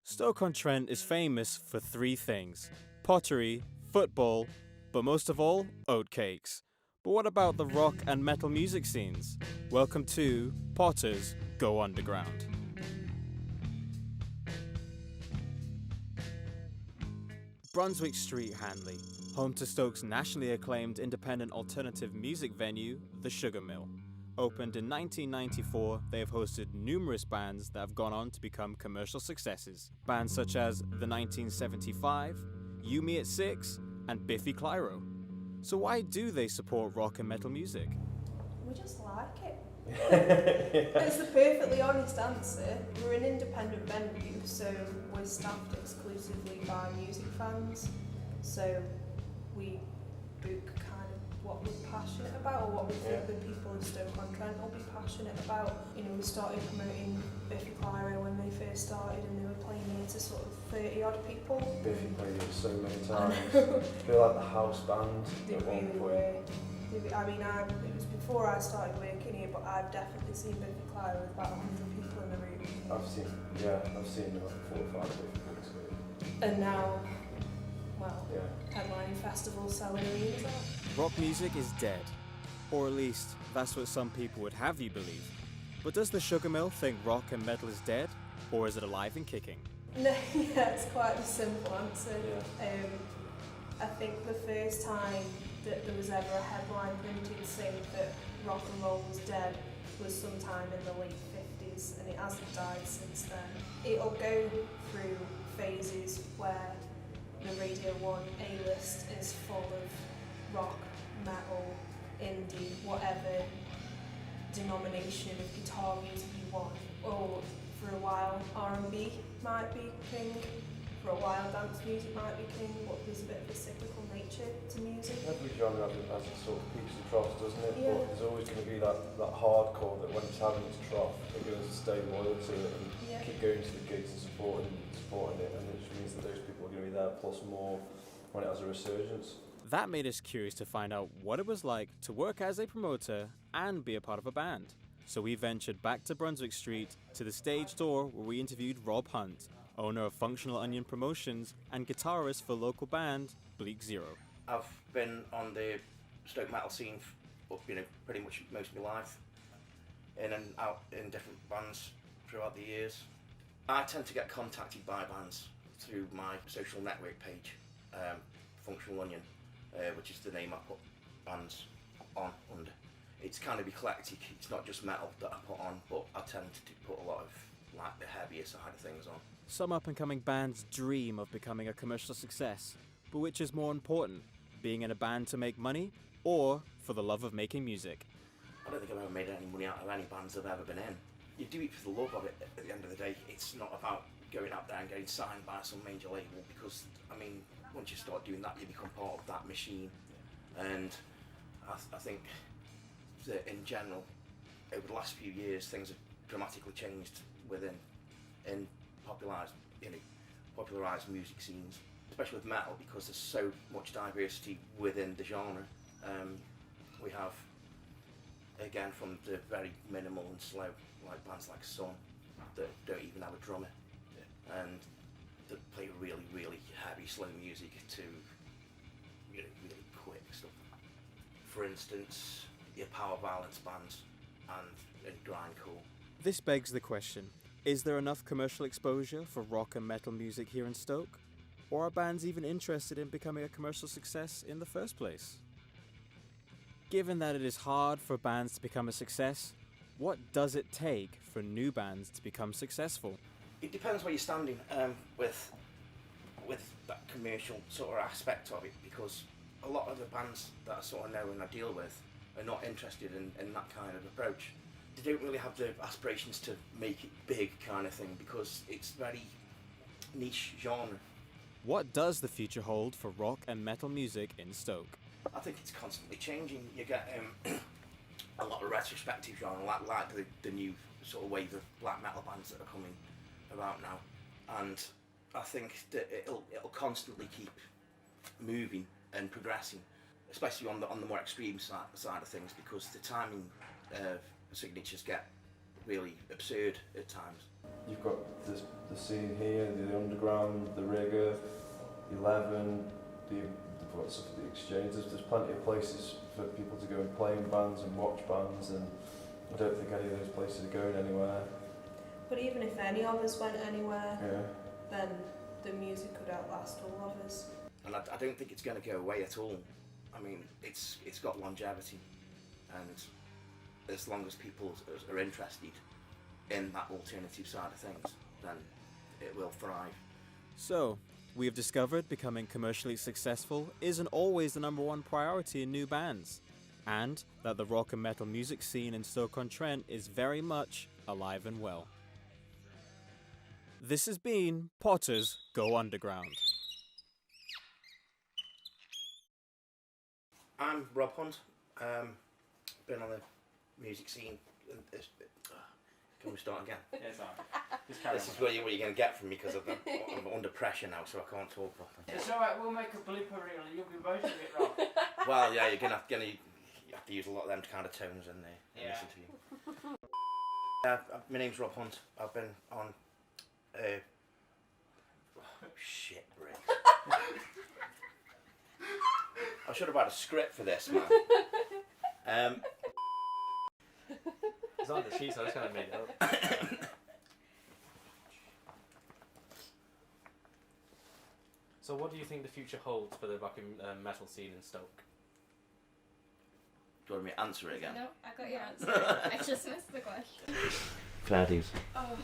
Stoke-on-Trent is famous for three things: pottery, football, but most of all, oatcakes. But what about the rock and metal music scenes? Welcome to Potters Go Underground. Brunswick Street, Hanley, home to Stoke's nationally acclaimed independent alternative music venue, the Sugar Mill. Opened in 1994, they have hosted numerous bands that have gone on to become commercial successes. Bands such as The 1975, You Me at 6, and Biffy Clyro. So why do they support rock and metal music? We just like it. It's the perfectly honest answer. We're an independent venue, so we're staffed exclusively by music fans. So we book kind of what we're passionate about, or what we think the people of Stoke-on-Trent will be passionate about. You know, we started promoting Biffy Clyro when they first started, and they were playing here to sort of 30 odd people. Biffy played it so many times. They're like the house band They at really one point. were. It was before I started working here, but I've definitely seen Biffy Clyro with about 100 people in the room. I've seen like 4 or 5 different gigs with it. And now, headlining festivals, selling arenas out. Rock music is dead. Or at least, that's what some people would have you believe. But does the Sugar Mill think rock and metal is dead? Or is it alive and kicking? No, it's quite a simple answer. I think the first time that there was ever a headline printed saying that rock and roll was dead was sometime in the late 50s, and it hasn't died since then. It'll go through phases where the Radio 1 A-list is full of rock, metal, indie, whatever denomination of guitar music you want. Or for a while R&B might be king, for a while dance music might be king, but there's a bit of a cyclical nature to music. Every genre has its sort of peaks and troughs, doesn't it? Yeah. But there's always going to be that hardcore that when it's having its trough, they're going to stay loyal to it and keep going to the gigs and supporting it, and it just means that those people are going to be there plus more when it has a resurgence. That made us curious to find out what it was like to work as a promoter and be a part of a band. So we ventured back to Brunswick Street to the stage door where we interviewed Rob Hunt, owner of Functional Onion Promotions and guitarist for local band Bleak Zero. I've been on the Stoke metal scene for, pretty much most of my life, in and out in different bands throughout the years. I tend to get contacted by bands through my social network page, Functional Onion, which is the name I put bands on under. It's kind of eclectic, it's not just metal that I put on, but I tend to put a lot of like the heavier side of things on. Some up-and-coming bands dream of becoming a commercial success, but which is more important, being in a band to make money or for the love of making music? I don't think I've ever made any money out of any bands I've ever been in. You do it for the love of it at the end of the day. It's not about going out there and getting signed by some major label, because, once you start doing that, you become part of that machine. And I think that in general, over the last few years, things have dramatically changed in popularised music scenes, especially with metal, because there's so much diversity within the genre. We have, again, from the very minimal and slow, like bands like Sun, that don't even have a drummer, and that play really, really heavy, slow music to really quick stuff. For instance, your power violence bands and grindcore. This begs the question, is there enough commercial exposure for rock and metal music here in Stoke? Or are bands even interested in becoming a commercial success in the first place? Given that it is hard for bands to become a success, what does it take for new bands to become successful? It depends where you're standing with that commercial sort of aspect of it, because a lot of the bands that I sort of know and I deal with are not interested in that kind of approach. They don't really have the aspirations to make it big kind of thing, because it's very niche genre. What does the future hold for rock and metal music in Stoke? I think it's constantly changing. You get a lot of retrospective genre, like the new sort of wave of black metal bands that are coming about now, and I think that it'll constantly keep moving and progressing, especially on the more extreme side of things, because the timing of signatures get really absurd at times. you've got this, the scene here, the underground, the rigger, 11, the what's the exchange. There's plenty of places for people to go and play in bands and watch bands, and I don't think any of those places are going anywhere. But even if any of us went anywhere, Yeah. then the music could outlast all of us. And I don't think it's going to go away at all. I mean, it's got longevity, and as long as people are interested in that alternative side of things, then it will thrive. So, we have discovered becoming commercially successful isn't always the #1 priority in new bands, and that the rock and metal music scene in Stoke-on-Trent is very much alive and well. This has been Potters Go Underground. I'm Rob Hunt. Been on the music scene. Can we start again? Yeah, it's alright. This is what you're going to get from me because I'm under pressure now, so I can't talk properly. It's alright, we'll make a blooper reel and you'll be voting it, Rob. Well, yeah, you're gonna have to use a lot of them kind of tones in there. And Yeah. listen to you. My name's Rob Hunt. I've been on. Shit, Rick. I should have had a script for this, man. It's on the sheet, so I just kind of made it up. So what do you think the future holds for the rock and metal scene in Stoke? Do you want me to answer it again? No, I got your answer. I just missed the question. Fair dues. Oh.